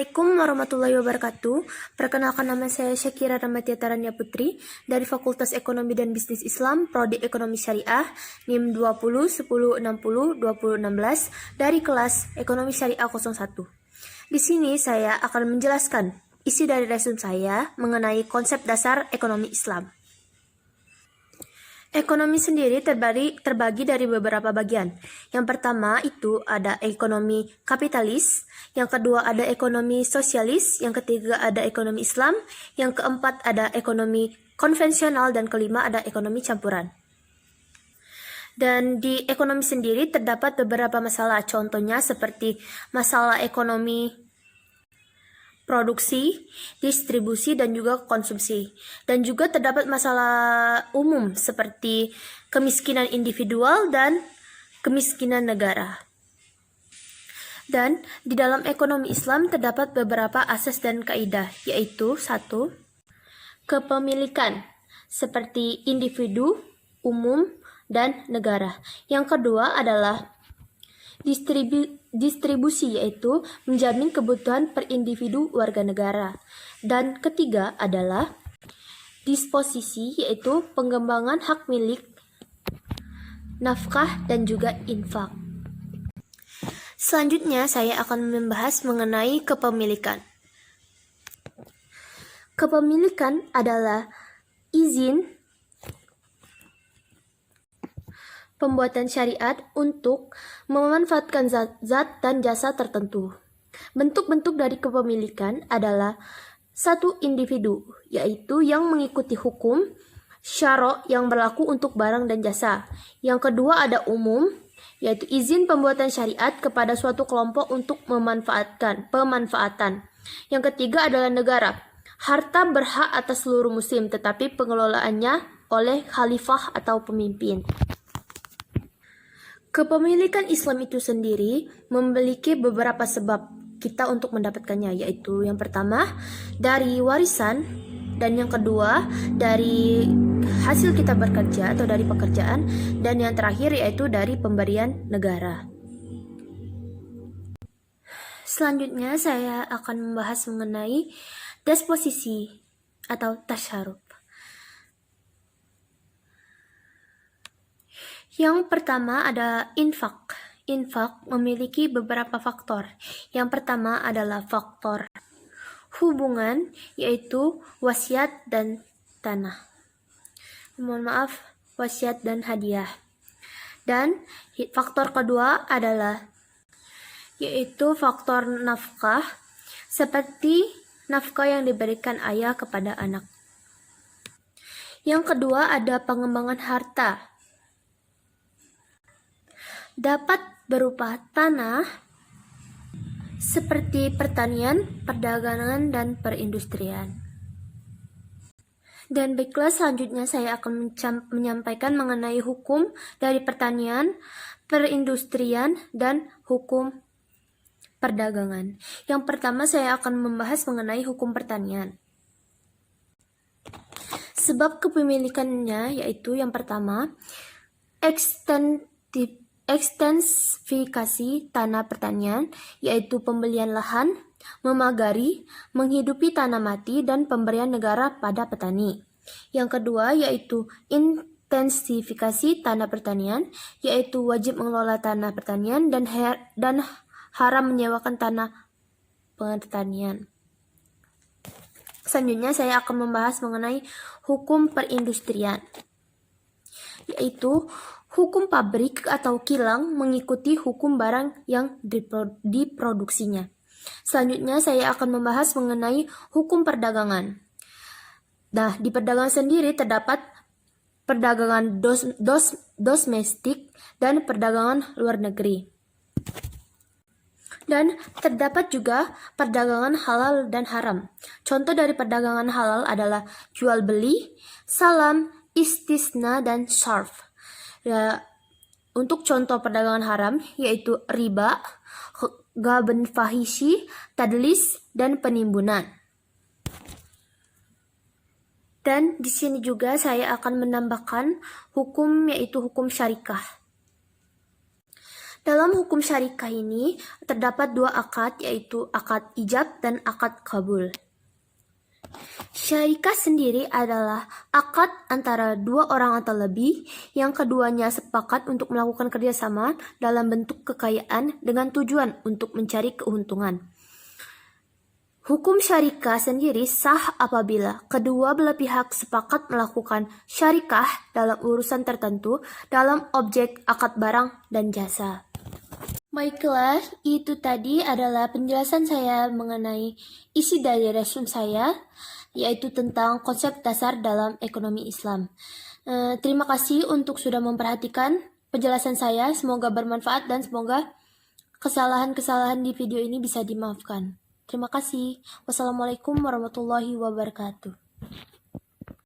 Assalamualaikum warahmatullahi wabarakatuh. Perkenalkan, nama saya Syakira Ramatia Taranya Putri dari Fakultas Ekonomi dan Bisnis Islam, Prodi Ekonomi Syariah, NIM 20 10 60 20 16 dari kelas Ekonomi Syariah 01. Di sini saya akan menjelaskan isi dari resume saya mengenai konsep dasar ekonomi Islam. Ekonomi sendiri terbagi dari beberapa bagian. Yang pertama itu ada ekonomi kapitalis, yang kedua ada ekonomi sosialis, yang ketiga ada ekonomi Islam, yang keempat ada ekonomi konvensional, dan kelima ada ekonomi campuran. Dan di ekonomi sendiri terdapat beberapa masalah, contohnya seperti masalah ekonomi produksi, distribusi, dan juga konsumsi. Dan juga terdapat masalah umum seperti kemiskinan individual dan kemiskinan negara. Dan di dalam ekonomi Islam terdapat beberapa asas dan kaidah, yaitu 1. Kepemilikan seperti individu, umum, dan negara. Yang kedua adalah distribusi, yaitu menjamin kebutuhan per individu warga negara. Dan ketiga adalah disposisi, yaitu pengembangan hak milik, nafkah, dan juga infak. Selanjutnya saya akan membahas mengenai kepemilikan. Kepemilikan adalah izin pembuatan syariat untuk memanfaatkan zat dan jasa tertentu. Bentuk-bentuk dari kepemilikan adalah 1. Individu, yaitu yang mengikuti hukum syara' yang berlaku untuk barang dan jasa. Yang kedua ada umum, yaitu izin pembuatan syariat kepada suatu kelompok untuk pemanfaatan. Yang ketiga adalah negara. Harta berhak atas seluruh muslim, tetapi pengelolaannya oleh khalifah atau pemimpin. Kepemilikan Islam itu sendiri memiliki beberapa sebab kita untuk mendapatkannya, yaitu yang pertama dari warisan, dan yang kedua dari hasil kita bekerja atau dari pekerjaan, dan yang terakhir yaitu dari pemberian negara. Selanjutnya saya akan membahas mengenai disposisi atau tasyaruf. Yang pertama ada infak. Infak memiliki beberapa faktor. Yang pertama adalah faktor hubungan, yaitu wasiat dan tanah. Wasiat dan hadiah. Dan faktor kedua adalah yaitu faktor nafkah, seperti nafkah yang diberikan ayah kepada anak. Yang kedua ada pengembangan harta. Dapat berupa tanah seperti pertanian, perdagangan, dan perindustrian. Dan baiklah, selanjutnya saya akan menyampaikan mengenai hukum dari pertanian, perindustrian, dan hukum perdagangan. Yang pertama saya akan membahas mengenai hukum pertanian. Sebab kepemilikannya yaitu yang pertama ekstensifikasi tanah pertanian, yaitu pembelian lahan, memagari, menghidupi tanah mati, dan pemberian negara pada petani. Yang kedua yaitu intensifikasi tanah pertanian, yaitu wajib mengelola tanah pertanian dan haram menyewakan tanah pertanian. Selanjutnya saya akan membahas mengenai hukum perindustrian, yaitu hukum pabrik atau kilang mengikuti hukum barang yang diproduksinya. Selanjutnya saya akan membahas mengenai hukum perdagangan. Nah, di perdagangan sendiri terdapat perdagangan domestik dan perdagangan luar negeri. Dan terdapat juga perdagangan halal dan haram. Contoh dari perdagangan halal adalah jual beli, salam, istisna, dan syarf. Ya, untuk contoh perdagangan haram yaitu riba, ghaban fahishi, tadlis, dan penimbunan. Dan di sini juga saya akan menambahkan hukum yaitu hukum syarikah. Dalam hukum syarikah ini terdapat dua akad, yaitu akad ijab dan akad kabul. Syarikah sendiri adalah akad antara dua orang atau lebih yang keduanya sepakat untuk melakukan kerjasama dalam bentuk kekayaan dengan tujuan untuk mencari keuntungan. Hukum syarikah sendiri sah apabila kedua belah pihak sepakat melakukan syarikah dalam urusan tertentu dalam objek akad barang dan jasa. Baiklah, itu tadi adalah penjelasan saya mengenai isi dari resume saya, yaitu tentang konsep dasar dalam ekonomi Islam. Terima kasih untuk sudah memperhatikan penjelasan saya. Semoga bermanfaat dan semoga kesalahan-kesalahan di video ini bisa dimaafkan. Terima kasih. Wassalamualaikum warahmatullahi wabarakatuh.